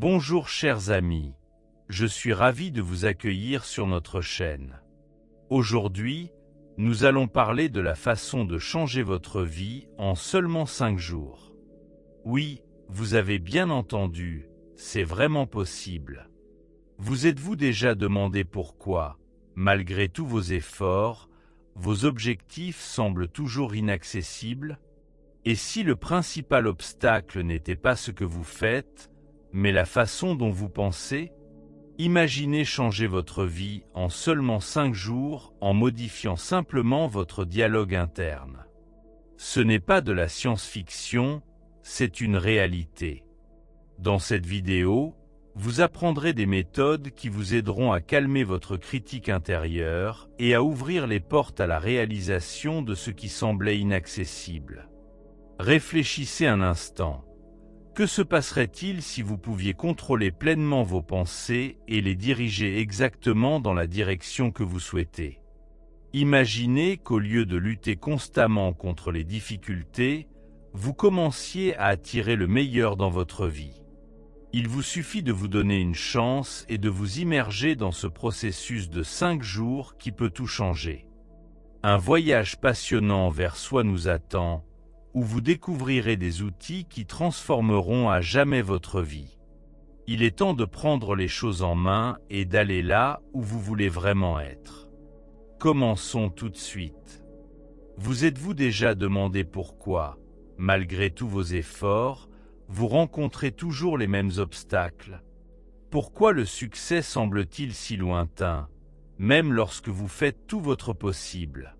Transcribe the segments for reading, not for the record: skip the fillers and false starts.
Bonjour chers amis, je suis ravi de vous accueillir sur notre chaîne. Aujourd'hui, nous allons parler de la façon de changer votre vie en seulement 5 jours. Oui, vous avez bien entendu, c'est vraiment possible. Vous êtes-vous déjà demandé pourquoi, malgré tous vos efforts, vos objectifs semblent toujours inaccessibles? Et si le principal obstacle n'était pas ce que vous faites, mais la façon dont vous pensez? Imaginez changer votre vie en seulement 5 jours en modifiant simplement votre dialogue interne. Ce n'est pas de la science-fiction, c'est une réalité. Dans cette vidéo, vous apprendrez des méthodes qui vous aideront à calmer votre critique intérieure et à ouvrir les portes à la réalisation de ce qui semblait inaccessible. Réfléchissez un instant. Que se passerait-il si vous pouviez contrôler pleinement vos pensées et les diriger exactement dans la direction que vous souhaitez? Imaginez qu'au lieu de lutter constamment contre les difficultés, vous commenciez à attirer le meilleur dans votre vie. Il vous suffit de vous donner une chance et de vous immerger dans ce processus de 5 jours qui peut tout changer. Un voyage passionnant vers soi nous attend, où vous découvrirez des outils qui transformeront à jamais votre vie. Il est temps de prendre les choses en main et d'aller là où vous voulez vraiment être. Commençons tout de suite. Vous êtes-vous déjà demandé pourquoi, malgré tous vos efforts, vous rencontrez toujours les mêmes obstacles? Pourquoi le succès semble-t-il si lointain, même lorsque vous faites tout votre possible?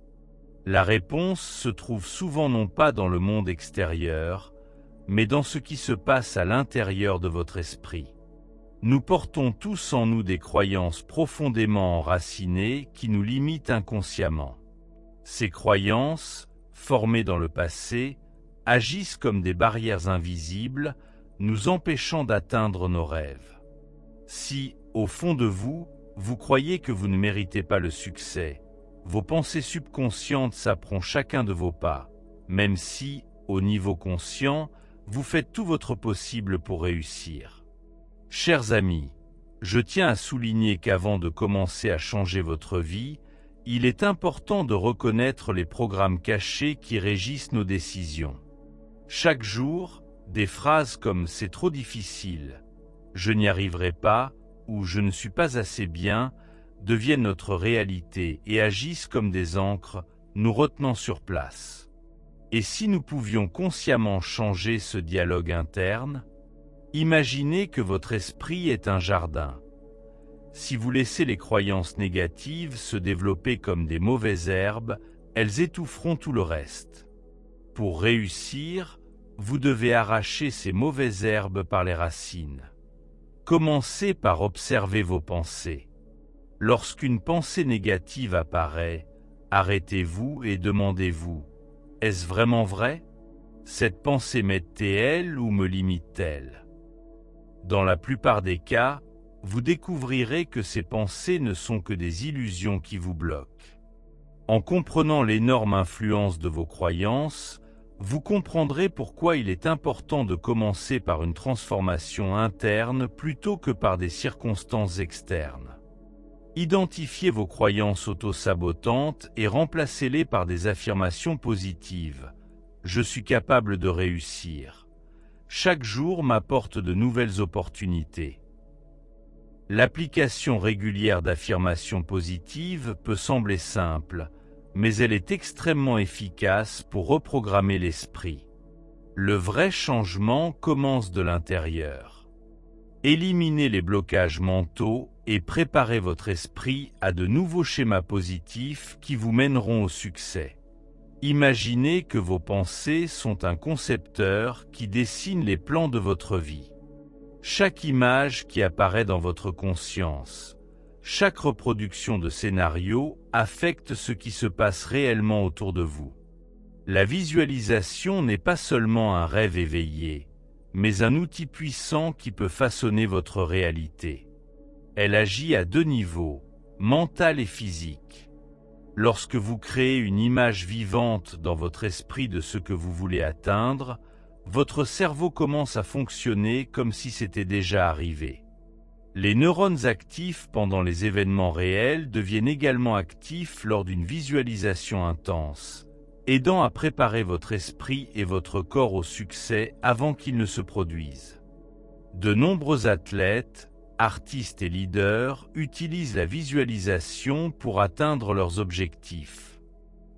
La réponse se trouve souvent non pas dans le monde extérieur, mais dans ce qui se passe à l'intérieur de votre esprit. Nous portons tous en nous des croyances profondément enracinées qui nous limitent inconsciemment. Ces croyances, formées dans le passé, agissent comme des barrières invisibles, nous empêchant d'atteindre nos rêves. Si, au fond de vous, vous croyez que vous ne méritez pas le succès, vos pensées subconscientes saperont chacun de vos pas, même si, au niveau conscient, vous faites tout votre possible pour réussir. Chers amis, je tiens à souligner qu'avant de commencer à changer votre vie, il est important de reconnaître les programmes cachés qui régissent nos décisions. Chaque jour, des phrases comme « c'est trop difficile »,« je n'y arriverai pas » ou « je ne suis pas assez bien » deviennent notre réalité et agissent comme des ancres, nous retenant sur place. Et si nous pouvions consciemment changer ce dialogue interne? Imaginez que votre esprit est un jardin. Si vous laissez les croyances négatives se développer comme des mauvaises herbes, elles étoufferont tout le reste. Pour réussir, vous devez arracher ces mauvaises herbes par les racines. Commencez par observer vos pensées. Lorsqu'une pensée négative apparaît, arrêtez-vous et demandez-vous, est-ce vraiment vrai? Cette pensée m'aide-t-elle ou me limite-t-elle? Dans la plupart des cas, vous découvrirez que ces pensées ne sont que des illusions qui vous bloquent. En comprenant l'énorme influence de vos croyances, vous comprendrez pourquoi il est important de commencer par une transformation interne plutôt que par des circonstances externes. Identifiez vos croyances auto-sabotantes et remplacez-les par des affirmations positives. Je suis capable de réussir. Chaque jour m'apporte de nouvelles opportunités. L'application régulière d'affirmations positives peut sembler simple, mais elle est extrêmement efficace pour reprogrammer l'esprit. Le vrai changement commence de l'intérieur. Éliminez les blocages mentaux et préparez votre esprit à de nouveaux schémas positifs qui vous mèneront au succès. Imaginez que vos pensées sont un concepteur qui dessine les plans de votre vie. Chaque image qui apparaît dans votre conscience, chaque reproduction de scénario affecte ce qui se passe réellement autour de vous. La visualisation n'est pas seulement un rêve éveillé, mais un outil puissant qui peut façonner votre réalité. Elle agit à 2 niveaux, mental et physique. Lorsque vous créez une image vivante dans votre esprit de ce que vous voulez atteindre, votre cerveau commence à fonctionner comme si c'était déjà arrivé. Les neurones actifs pendant les événements réels deviennent également actifs lors d'une visualisation intense, aidant à préparer votre esprit et votre corps au succès avant qu'il ne se produise. De nombreux athlètes, artistes et leaders utilisent la visualisation pour atteindre leurs objectifs.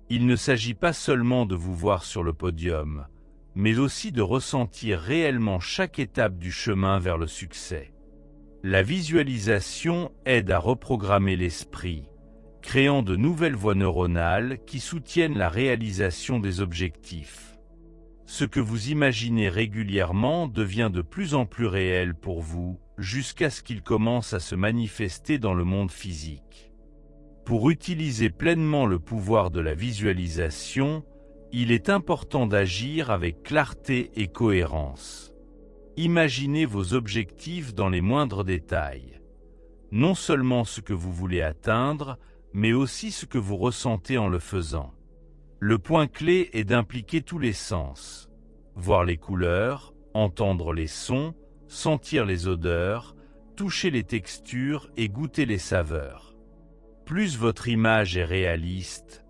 Il ne s'agit pas seulement de vous voir sur le podium, mais aussi de ressentir réellement chaque étape du chemin vers le succès. La visualisation aide à reprogrammer l'esprit, créant de nouvelles voies neuronales qui soutiennent la réalisation des objectifs. Ce que vous imaginez régulièrement devient de plus en plus réel pour vous, jusqu'à ce qu'il commence à se manifester dans le monde physique. Pour utiliser pleinement le pouvoir de la visualisation, il est important d'agir avec clarté et cohérence. Imaginez vos objectifs dans les moindres détails. Non seulement ce que vous voulez atteindre, mais aussi ce que vous ressentez en le faisant. Le point clé est d'impliquer tous les sens. Voir les couleurs, entendre les sons, sentir les odeurs, toucher les textures et goûter les saveurs. Plus votre image est réaliste,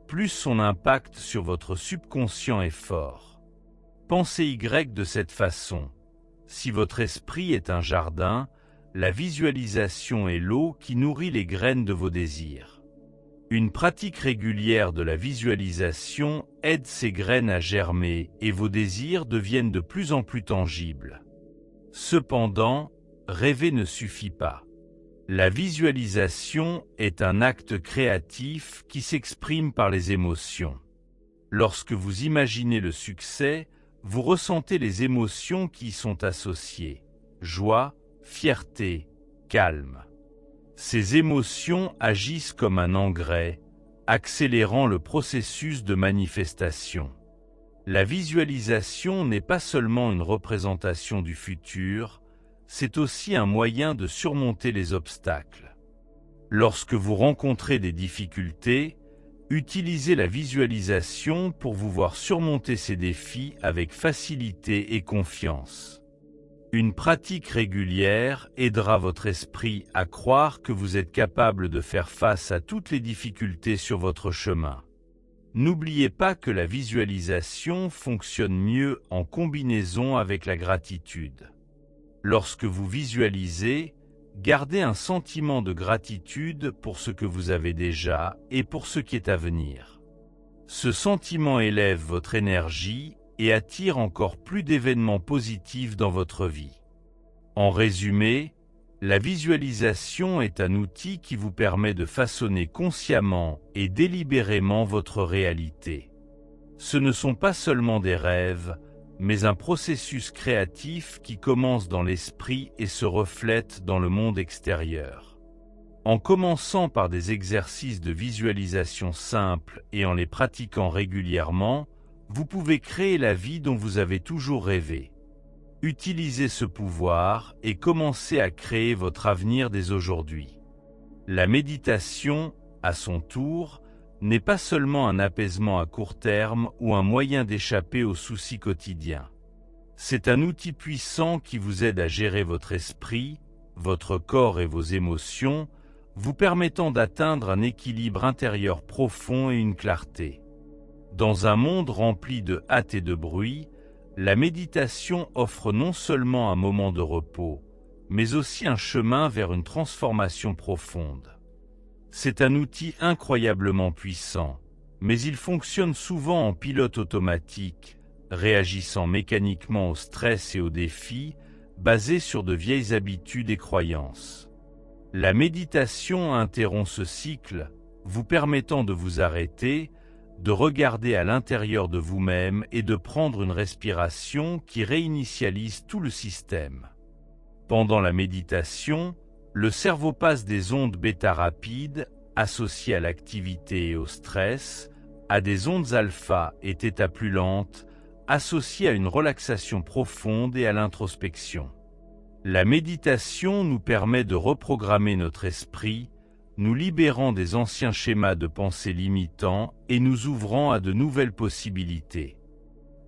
plus son impact sur votre subconscient est fort. Pensez Y de cette façon. Si votre esprit est un jardin, la visualisation est l'eau qui nourrit les graines de vos désirs. Une pratique régulière de la visualisation aide ces graines à germer et vos désirs deviennent de plus en plus tangibles. Cependant, rêver ne suffit pas. La visualisation est un acte créatif qui s'exprime par les émotions. Lorsque vous imaginez le succès, vous ressentez les émotions qui y sont associées: joie, fierté, calme. Ces émotions agissent comme un engrais, accélérant le processus de manifestation. La visualisation n'est pas seulement une représentation du futur, c'est aussi un moyen de surmonter les obstacles. Lorsque vous rencontrez des difficultés, utilisez la visualisation pour vous voir surmonter ces défis avec facilité et confiance. Une pratique régulière aidera votre esprit à croire que vous êtes capable de faire face à toutes les difficultés sur votre chemin. N'oubliez pas que la visualisation fonctionne mieux en combinaison avec la gratitude. Lorsque vous visualisez, gardez un sentiment de gratitude pour ce que vous avez déjà et pour ce qui est à venir. Ce sentiment élève votre énergie et attire encore plus d'événements positifs dans votre vie. En résumé, la visualisation est un outil qui vous permet de façonner consciemment et délibérément votre réalité. Ce ne sont pas seulement des rêves, mais un processus créatif qui commence dans l'esprit et se reflète dans le monde extérieur. En commençant par des exercices de visualisation simples et en les pratiquant régulièrement, vous pouvez créer la vie dont vous avez toujours rêvé. Utilisez ce pouvoir et commencez à créer votre avenir dès aujourd'hui. La méditation, à son tour, n'est pas seulement un apaisement à court terme ou un moyen d'échapper aux soucis quotidiens. C'est un outil puissant qui vous aide à gérer votre esprit, votre corps et vos émotions, vous permettant d'atteindre un équilibre intérieur profond et une clarté. Dans un monde rempli de hâte et de bruit, la méditation offre non seulement un moment de repos, mais aussi un chemin vers une transformation profonde. C'est un outil incroyablement puissant, mais il fonctionne souvent en pilote automatique, réagissant mécaniquement au stress et aux défis, basé sur de vieilles habitudes et croyances. La méditation interrompt ce cycle, vous permettant de vous arrêter, de regarder à l'intérieur de vous-même et de prendre une respiration qui réinitialise tout le système. Pendant la méditation, le cerveau passe des ondes bêta rapides, associées à l'activité et au stress, à des ondes alpha et θ plus lentes, associées à une relaxation profonde et à l'introspection. La méditation nous permet de reprogrammer notre esprit, nous libérant des anciens schémas de pensée limitants et nous ouvrant à de nouvelles possibilités.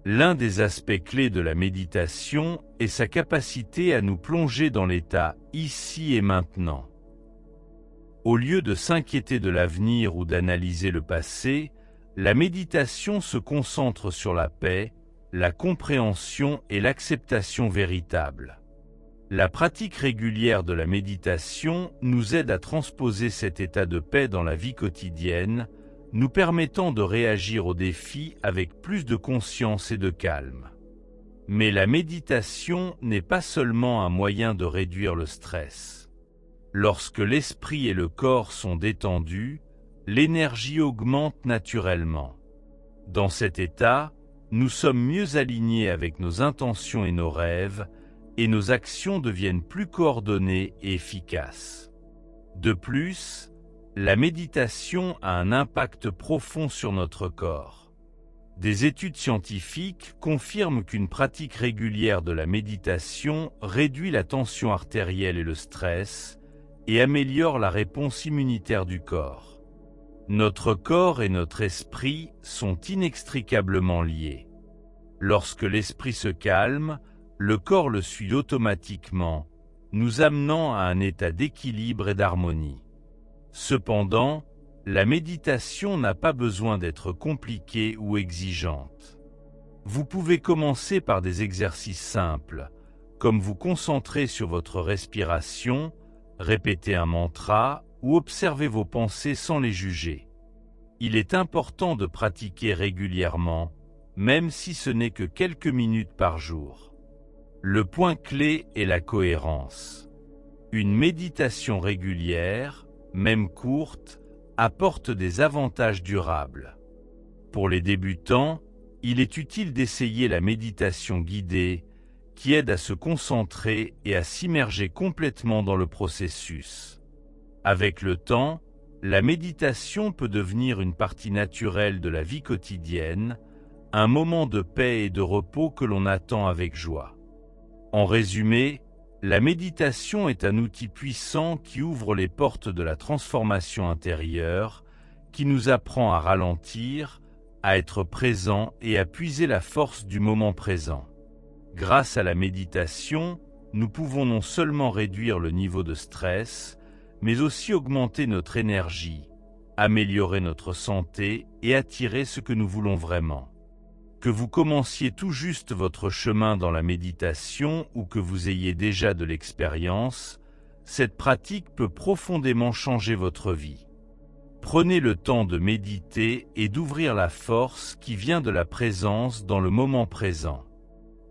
L'un des aspects clés de la méditation est sa capacité à nous plonger dans l'état ici et maintenant. Au lieu de s'inquiéter de l'avenir ou d'analyser le passé, la méditation se concentre sur la paix, la compréhension et l'acceptation véritable. La pratique régulière de la méditation nous aide à transposer cet état de paix dans la vie quotidienne, nous permettant de réagir aux défis avec plus de conscience et de calme. Mais la méditation n'est pas seulement un moyen de réduire le stress. Lorsque l'esprit et le corps sont détendus, l'énergie augmente naturellement. Dans cet état, nous sommes mieux alignés avec nos intentions et nos rêves, et nos actions deviennent plus coordonnées et efficaces. De plus, la méditation a un impact profond sur notre corps. Des études scientifiques confirment qu'une pratique régulière de la méditation réduit la tension artérielle et le stress, et améliore la réponse immunitaire du corps. Notre corps et notre esprit sont inextricablement liés. Lorsque l'esprit se calme, le corps le suit automatiquement, nous amenant à un état d'équilibre et d'harmonie. Cependant, la méditation n'a pas besoin d'être compliquée ou exigeante. Vous pouvez commencer par des exercices simples, comme vous concentrer sur votre respiration, répéter un mantra ou observer vos pensées sans les juger. Il est important de pratiquer régulièrement, même si ce n'est que quelques minutes par jour. Le point clé est la cohérence. Une méditation régulière, même courte, apporte des avantages durables. Pour les débutants, il est utile d'essayer la méditation guidée, qui aide à se concentrer et à s'immerger complètement dans le processus. Avec le temps, la méditation peut devenir une partie naturelle de la vie quotidienne, un moment de paix et de repos que l'on attend avec joie. En résumé, la méditation est un outil puissant qui ouvre les portes de la transformation intérieure, qui nous apprend à ralentir, à être présent et à puiser la force du moment présent. Grâce à la méditation, nous pouvons non seulement réduire le niveau de stress, mais aussi augmenter notre énergie, améliorer notre santé et attirer ce que nous voulons vraiment. Que vous commenciez tout juste votre chemin dans la méditation ou que vous ayez déjà de l'expérience, cette pratique peut profondément changer votre vie. Prenez le temps de méditer et d'ouvrir la force qui vient de la présence dans le moment présent.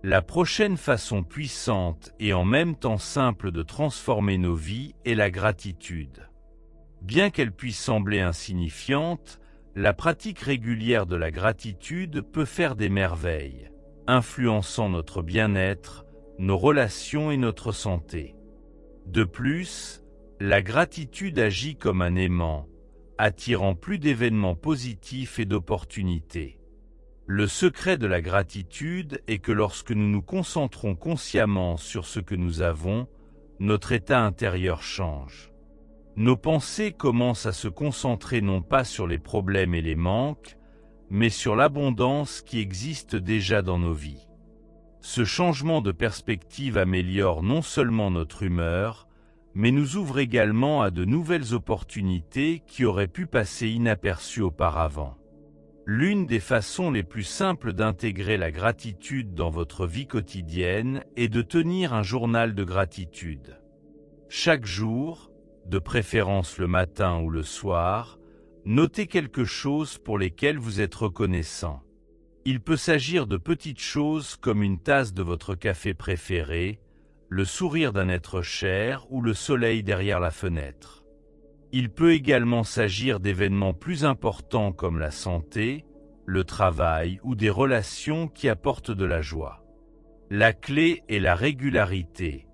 La prochaine façon puissante et en même temps simple de transformer nos vies est la gratitude. Bien qu'elle puisse sembler insignifiante, la pratique régulière de la gratitude peut faire des merveilles, influençant notre bien-être, nos relations et notre santé. De plus, la gratitude agit comme un aimant, attirant plus d'événements positifs et d'opportunités. Le secret de la gratitude est que lorsque nous nous concentrons consciemment sur ce que nous avons, notre état intérieur change. Nos pensées commencent à se concentrer non pas sur les problèmes et les manques, mais sur l'abondance qui existe déjà dans nos vies. Ce changement de perspective améliore non seulement notre humeur, mais nous ouvre également à de nouvelles opportunités qui auraient pu passer inaperçues auparavant. L'une des façons les plus simples d'intégrer la gratitude dans votre vie quotidienne est de tenir un journal de gratitude. Chaque jour, de préférence le matin ou le soir, notez quelque chose pour lesquelles vous êtes reconnaissant. Il peut s'agir de petites choses comme une tasse de votre café préféré, le sourire d'un être cher ou le soleil derrière la fenêtre. Il peut également s'agir d'événements plus importants comme la santé, le travail ou des relations qui apportent de la joie. La clé est la régularité.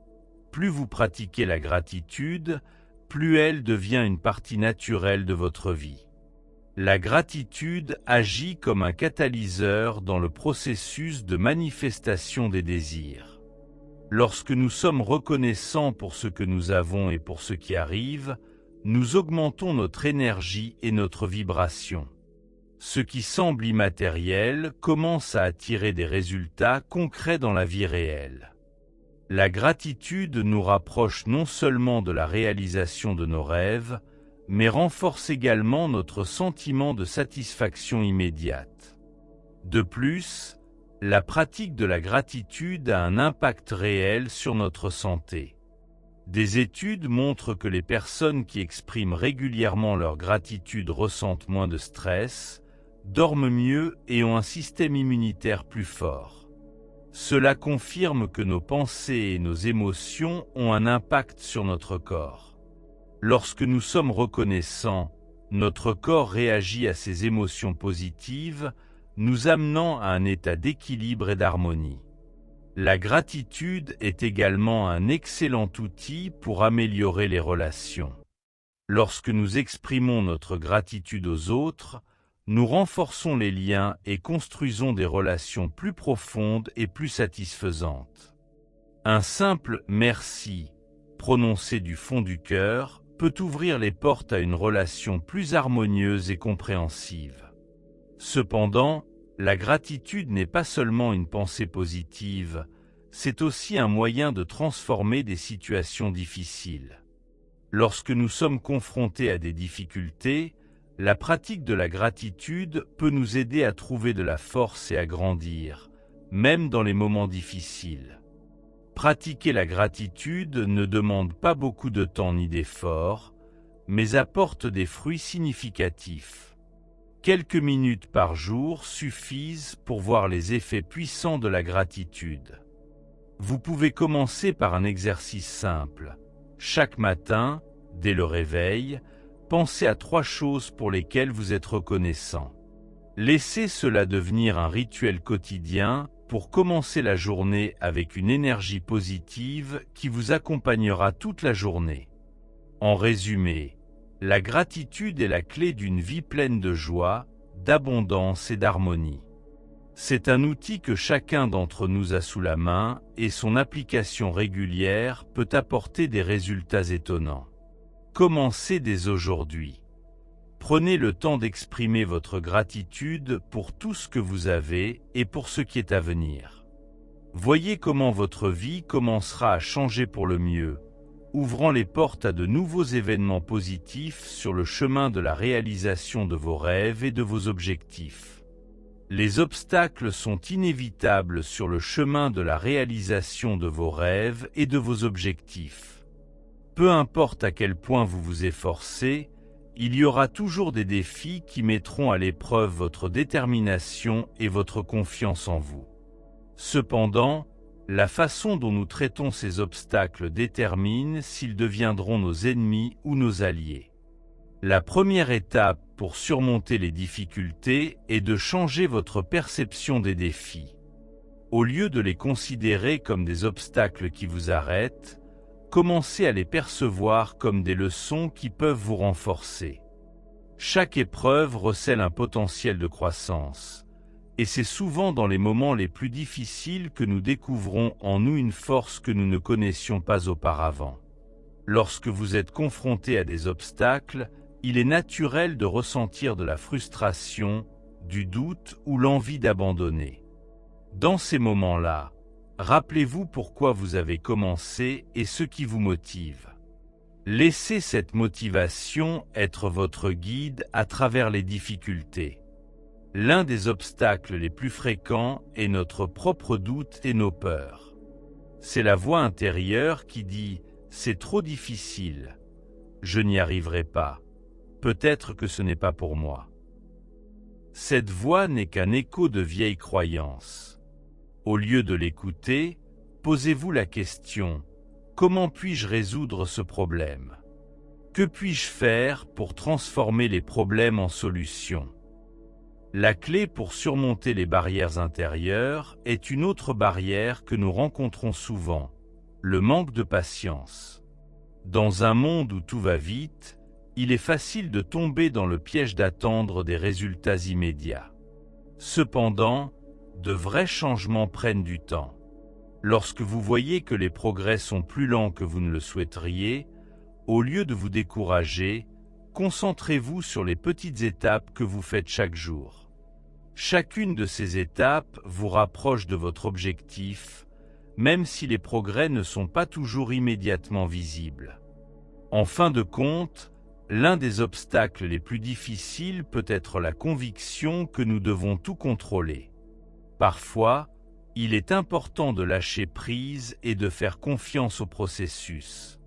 Plus vous pratiquez la gratitude, plus elle devient une partie naturelle de votre vie. La gratitude agit comme un catalyseur dans le processus de manifestation des désirs. Lorsque nous sommes reconnaissants pour ce que nous avons et pour ce qui arrive, nous augmentons notre énergie et notre vibration. Ce qui semble immatériel commence à attirer des résultats concrets dans la vie réelle. La gratitude nous rapproche non seulement de la réalisation de nos rêves, mais renforce également notre sentiment de satisfaction immédiate. De plus, la pratique de la gratitude a un impact réel sur notre santé. Des études montrent que les personnes qui expriment régulièrement leur gratitude ressentent moins de stress, dorment mieux et ont un système immunitaire plus fort. Cela confirme que nos pensées et nos émotions ont un impact sur notre corps. Lorsque nous sommes reconnaissants, notre corps réagit à ces émotions positives, nous amenant à un état d'équilibre et d'harmonie. La gratitude est également un excellent outil pour améliorer les relations. Lorsque nous exprimons notre gratitude aux autres, nous renforçons les liens et construisons des relations plus profondes et plus satisfaisantes. Un simple « merci » prononcé du fond du cœur peut ouvrir les portes à une relation plus harmonieuse et compréhensive. Cependant, la gratitude n'est pas seulement une pensée positive, c'est aussi un moyen de transformer des situations difficiles. Lorsque nous sommes confrontés à des difficultés, la pratique de la gratitude peut nous aider à trouver de la force et à grandir, même dans les moments difficiles. Pratiquer la gratitude ne demande pas beaucoup de temps ni d'efforts, mais apporte des fruits significatifs. Quelques minutes par jour suffisent pour voir les effets puissants de la gratitude. Vous pouvez commencer par un exercice simple. Chaque matin, dès le réveil, pensez à 3 choses pour lesquelles vous êtes reconnaissant. Laissez cela devenir un rituel quotidien pour commencer la journée avec une énergie positive qui vous accompagnera toute la journée. En résumé, la gratitude est la clé d'une vie pleine de joie, d'abondance et d'harmonie. C'est un outil que chacun d'entre nous a sous la main et son application régulière peut apporter des résultats étonnants. Commencez dès aujourd'hui. Prenez le temps d'exprimer votre gratitude pour tout ce que vous avez et pour ce qui est à venir. Voyez comment votre vie commencera à changer pour le mieux, ouvrant les portes à de nouveaux événements positifs sur le chemin de la réalisation de vos rêves et de vos objectifs. Les obstacles sont inévitables sur le chemin de la réalisation de vos rêves et de vos objectifs. Peu importe à quel point vous vous efforcez, il y aura toujours des défis qui mettront à l'épreuve votre détermination et votre confiance en vous. Cependant, la façon dont nous traitons ces obstacles détermine s'ils deviendront nos ennemis ou nos alliés. La première étape pour surmonter les difficultés est de changer votre perception des défis. Au lieu de les considérer comme des obstacles qui vous arrêtent, commencez à les percevoir comme des leçons qui peuvent vous renforcer. Chaque épreuve recèle un potentiel de croissance, et c'est souvent dans les moments les plus difficiles que nous découvrons en nous une force que nous ne connaissions pas auparavant. Lorsque vous êtes confronté à des obstacles, il est naturel de ressentir de la frustration, du doute ou l'envie d'abandonner. Dans ces moments-là, rappelez-vous pourquoi vous avez commencé et ce qui vous motive. Laissez cette motivation être votre guide à travers les difficultés. L'un des obstacles les plus fréquents est notre propre doute et nos peurs. C'est la voix intérieure qui dit « c'est trop difficile, je n'y arriverai pas, peut-être que ce n'est pas pour moi ». Cette voix n'est qu'un écho de vieilles croyances. Au lieu de l'écouter, posez-vous la question « Comment puis-je résoudre ce problème ? Que puis-je faire pour transformer les problèmes en solutions ?» La clé pour surmonter les barrières intérieures est une autre barrière que nous rencontrons souvent, le manque de patience. Dans un monde où tout va vite, il est facile de tomber dans le piège d'attendre des résultats immédiats. Cependant, de vrais changements prennent du temps. Lorsque vous voyez que les progrès sont plus lents que vous ne le souhaiteriez, au lieu de vous décourager, concentrez-vous sur les petites étapes que vous faites chaque jour. Chacune de ces étapes vous rapproche de votre objectif, même si les progrès ne sont pas toujours immédiatement visibles. En fin de compte, l'un des obstacles les plus difficiles peut être la conviction que nous devons tout contrôler. Parfois, il est important de lâcher prise et de faire confiance au processus.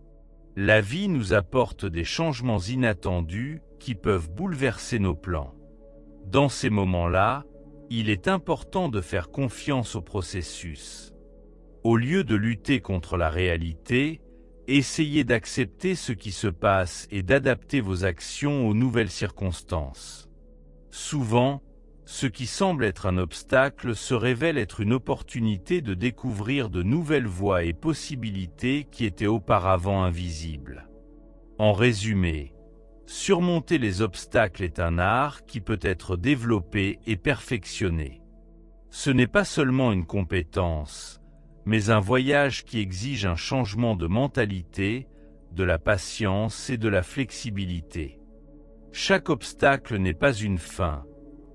La vie nous apporte des changements inattendus qui peuvent bouleverser nos plans. Dans ces moments-là, il est important de faire confiance au processus. Au lieu de lutter contre la réalité, essayez d'accepter ce qui se passe et d'adapter vos actions aux nouvelles circonstances. Souvent, ce qui semble être un obstacle se révèle être une opportunité de découvrir de nouvelles voies et possibilités qui étaient auparavant invisibles. En résumé, surmonter les obstacles est un art qui peut être développé et perfectionné. Ce n'est pas seulement une compétence, mais un voyage qui exige un changement de mentalité, de la patience et de la flexibilité. Chaque obstacle n'est pas une fin,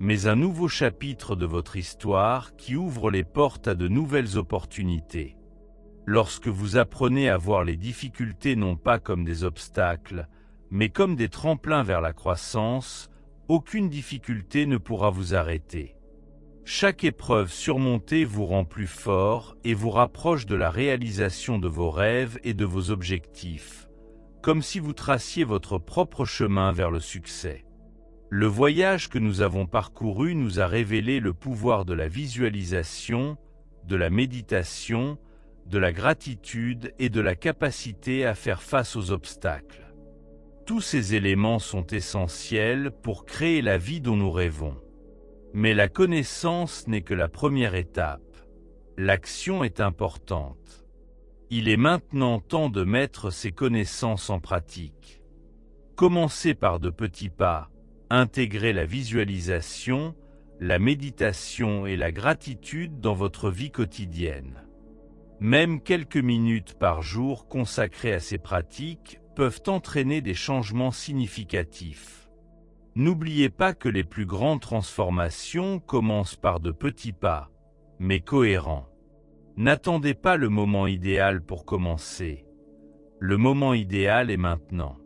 mais un nouveau chapitre de votre histoire qui ouvre les portes à de nouvelles opportunités. Lorsque vous apprenez à voir les difficultés non pas comme des obstacles, mais comme des tremplins vers la croissance, aucune difficulté ne pourra vous arrêter. Chaque épreuve surmontée vous rend plus fort et vous rapproche de la réalisation de vos rêves et de vos objectifs, comme si vous traciez votre propre chemin vers le succès. Le voyage que nous avons parcouru nous a révélé le pouvoir de la visualisation, de la méditation, de la gratitude et de la capacité à faire face aux obstacles. Tous ces éléments sont essentiels pour créer la vie dont nous rêvons. Mais la connaissance n'est que la première étape. L'action est importante. Il est maintenant temps de mettre ces connaissances en pratique. Commencez par de petits pas, intégrez la visualisation, la méditation et la gratitude dans votre vie quotidienne. Même quelques minutes par jour consacrées à ces pratiques peuvent entraîner des changements significatifs. N'oubliez pas que les plus grandes transformations commencent par de petits pas, mais cohérents. N'attendez pas le moment idéal pour commencer. Le moment idéal est maintenant.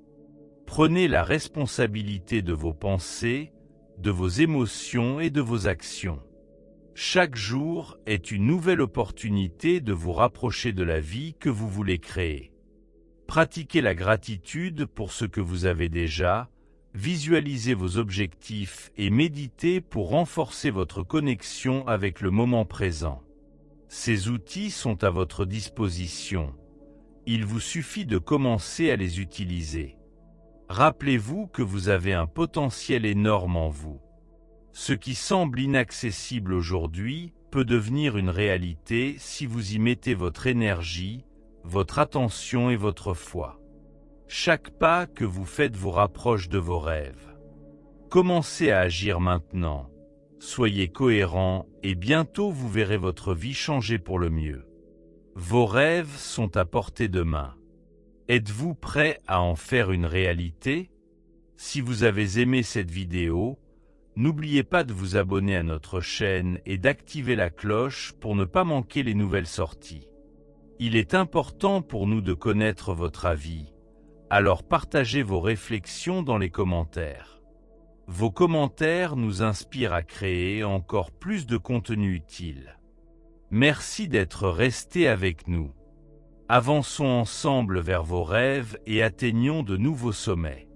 Prenez la responsabilité de vos pensées, de vos émotions et de vos actions. Chaque jour est une nouvelle opportunité de vous rapprocher de la vie que vous voulez créer. Pratiquez la gratitude pour ce que vous avez déjà, visualisez vos objectifs et méditez pour renforcer votre connexion avec le moment présent. Ces outils sont à votre disposition. Il vous suffit de commencer à les utiliser. Rappelez-vous que vous avez un potentiel énorme en vous. Ce qui semble inaccessible aujourd'hui peut devenir une réalité si vous y mettez votre énergie, votre attention et votre foi. Chaque pas que vous faites vous rapproche de vos rêves. Commencez à agir maintenant. Soyez cohérent et bientôt vous verrez votre vie changer pour le mieux. Vos rêves sont à portée de main. Êtes-vous prêt à en faire une réalité? Si vous avez aimé cette vidéo, n'oubliez pas de vous abonner à notre chaîne et d'activer la cloche pour ne pas manquer les nouvelles sorties. Il est important pour nous de connaître votre avis, alors partagez vos réflexions dans les commentaires. Vos commentaires nous inspirent à créer encore plus de contenu utile. Merci d'être restés avec nous. Avançons ensemble vers vos rêves et atteignons de nouveaux sommets.